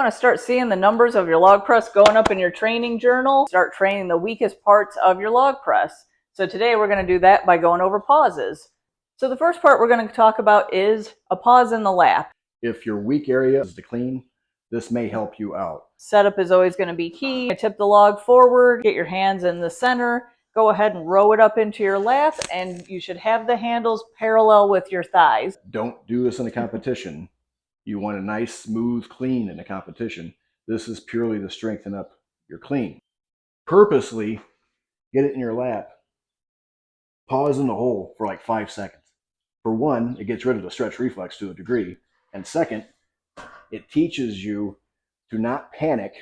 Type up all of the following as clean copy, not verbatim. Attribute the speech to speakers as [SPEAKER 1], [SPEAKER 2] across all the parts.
[SPEAKER 1] Want to start seeing the numbers of your log press going up in your training journal, start training the weakest parts of your log press. So today we're going to do that by going over pauses. So the first part we're going to talk about is a pause in the lap.
[SPEAKER 2] If your weak area is the clean, this may help you out.
[SPEAKER 1] Setup is always going to be key. Tip the log forward, get your hands in the center, go ahead and row it up into your lap, and you should have the handles parallel with your thighs.
[SPEAKER 2] Don't do this in a competition. You want a nice, smooth clean in a competition. This is purely to strengthen up your clean. Purposely get it in your lap. Pause in the hole for like 5 seconds. For one, it gets rid of the stretch reflex to a degree. And second, it teaches you to not panic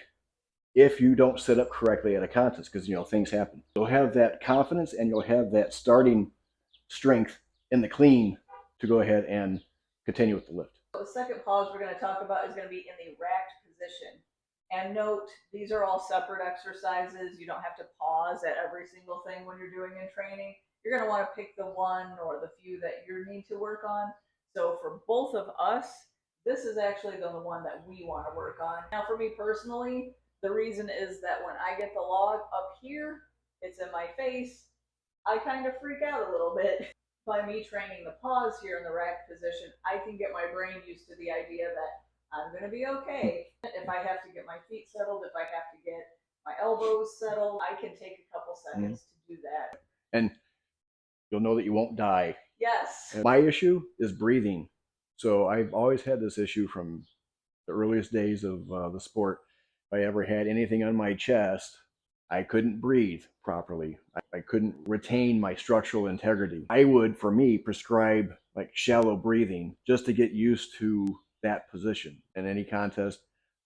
[SPEAKER 2] if you don't sit up correctly at a contest, because things happen. You'll have that confidence and you'll have that starting strength in the clean to go ahead and continue with the lift.
[SPEAKER 1] The second pause we're going to talk about is going to be in the racked position. And note, these are all separate exercises. You don't have to pause at every single thing when you're doing in training. You're going to want to pick the one or the few that you need to work on. So for both of us, this is actually the one that we want to work on. Now for me personally, the reason is that when I get the log up here, it's in my face, I kind of freak out a little bit. By me training the pause here in the rack position, I can get my brain used to the idea that I'm going to be okay. If I have to get my feet settled, if I have to get my elbows settled, I can take a couple seconds to do that.
[SPEAKER 2] And you'll know that you won't die.
[SPEAKER 1] Yes.
[SPEAKER 2] My issue is breathing. So I've always had this issue from the earliest days of the sport. If I ever had anything on my chest, I couldn't breathe properly. I couldn't retain my structural integrity. I would, for me, prescribe like shallow breathing just to get used to that position. In any contest,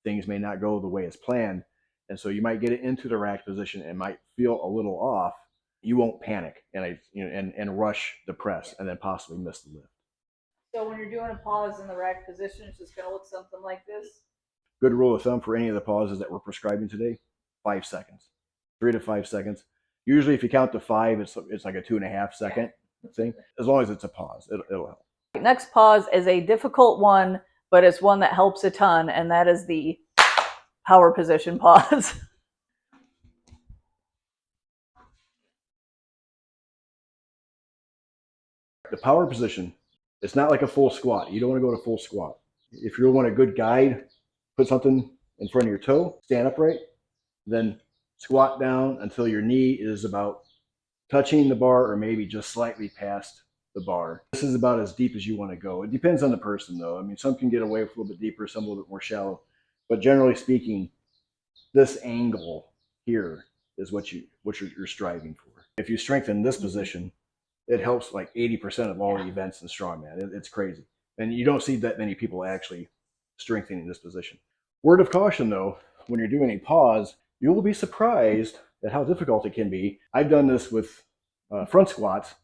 [SPEAKER 2] things may not go the way it's planned. And so you might get it into the rack position and might feel a little off. You won't panic and rush the press and then possibly miss the lift.
[SPEAKER 1] So when you're doing a pause in the rack position, it's just going to look something like this.
[SPEAKER 2] Good rule of thumb for any of the pauses that we're prescribing today, 5 seconds. 3 to 5 seconds. Usually if you count to 5, it's like a 2.5 second thing. As long as it's a pause, it'll help.
[SPEAKER 1] Next pause is a difficult one, but it's one that helps a ton, and that is the power position pause.
[SPEAKER 2] The power position, it's not like a full squat. You don't want to go to full squat. If you want a good guide, put something in front of your toe, stand upright, then squat down until your knee is about touching the bar or maybe just slightly past the bar. This is about as deep as you want to go. It depends on the person though. I mean, some can get away with a little bit deeper, some a little bit more shallow. But generally speaking, this angle here is what you're striving for. If you strengthen this position, it helps like 80% of all the events in strongman. It's crazy. And you don't see that many people actually strengthening this position. Word of caution though, when you're doing a pause, you will be surprised at how difficult it can be. I've done this with front squats,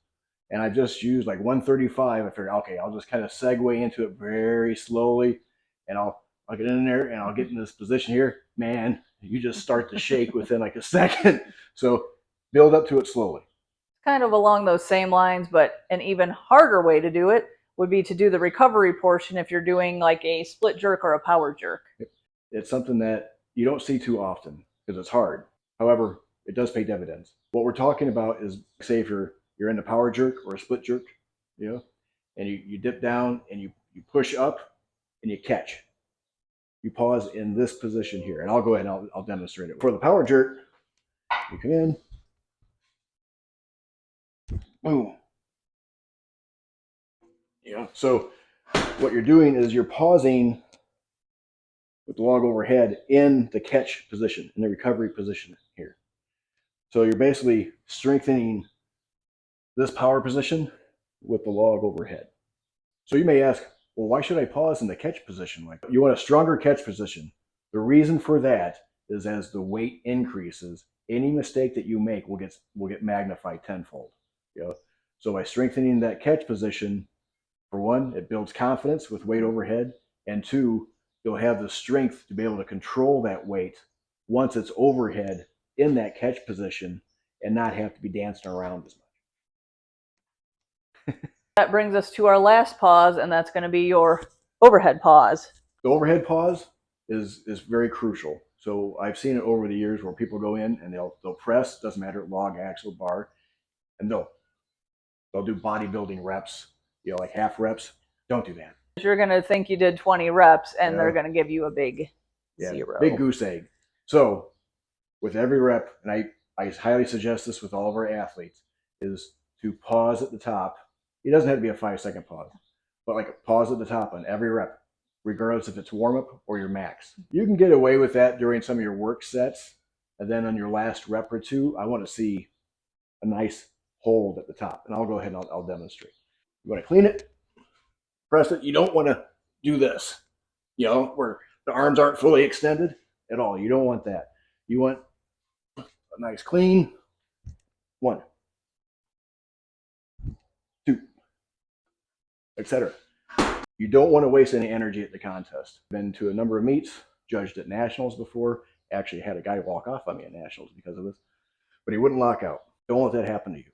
[SPEAKER 2] and I've just used like 135. I figured, okay, I'll just kind of segue into it very slowly, and I'll get in there and I'll get in this position here. Man, you just start to shake within like a second. So build up to it slowly.
[SPEAKER 1] Kind of along those same lines, but an even harder way to do it would be to do the recovery portion if you're doing like a split jerk or a power jerk.
[SPEAKER 2] It's something that you don't see too often because it's hard. However, it does pay dividends. What we're talking about is, say if you're in a power jerk or a split jerk, and you dip down and you push up and you catch. You pause in this position here, and I'll go ahead and I'll demonstrate it. For the power jerk, you come in, boom. So what you're doing is you're pausing with the log overhead in the catch position, in the recovery position here. So you're basically strengthening this power position with the log overhead. So you may ask, well, why should I pause in the catch position? Like, you want a stronger catch position. The reason for that is as the weight increases, any mistake that you make will get magnified tenfold. So by strengthening that catch position, for one, it builds confidence with weight overhead, and two, you'll have the strength to be able to control that weight once it's overhead in that catch position and not have to be dancing around as much.
[SPEAKER 1] That brings us to our last pause, and that's going to be your overhead pause.
[SPEAKER 2] The overhead pause is very crucial. So I've seen it over the years where people go in and they'll press, doesn't matter, log, axle, bar, and they'll do bodybuilding reps, like half reps. Don't do that.
[SPEAKER 1] You're going to think you did 20 reps and
[SPEAKER 2] Yeah.
[SPEAKER 1] they're going to give you a big zero.
[SPEAKER 2] Big goose egg. So with every rep, and I highly suggest this with all of our athletes, is to pause at the top. It doesn't have to be a 5-second pause, but like a pause at the top on every rep, regardless if it's warm up or your max. You can get away with that during some of your work sets, and then on your last rep or two, I want to see a nice hold at the top, and I'll go ahead and I'll demonstrate. You want to clean it, press it. You don't want to do this, where the arms aren't fully extended at all. You don't want that. You want a nice clean 1, 2, etc. You don't want to waste any energy at the contest. Been to a number of meets, judged at nationals before. Actually had a guy walk off on me at nationals because of this, but he wouldn't lock out. Don't let that happen to you.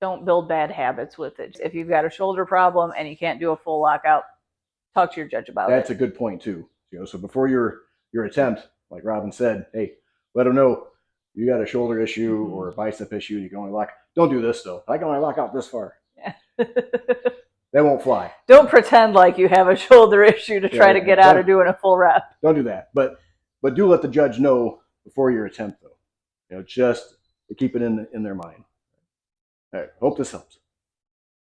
[SPEAKER 1] Don't build bad habits with it. If you've got a shoulder problem and you can't do a full lockout, talk to your judge about it.
[SPEAKER 2] That's a good point too. So before your attempt, like Robin said, hey, let them know you got a shoulder issue or a bicep issue. You can only lock. Don't do this though. I can only lock out this far.
[SPEAKER 1] Yeah.
[SPEAKER 2] That won't fly.
[SPEAKER 1] Don't pretend like you have a shoulder issue to try to get out of doing a full rep.
[SPEAKER 2] Don't do that. But do let the judge know before your attempt though. Just to keep it in their mind. All right. Hope this helps.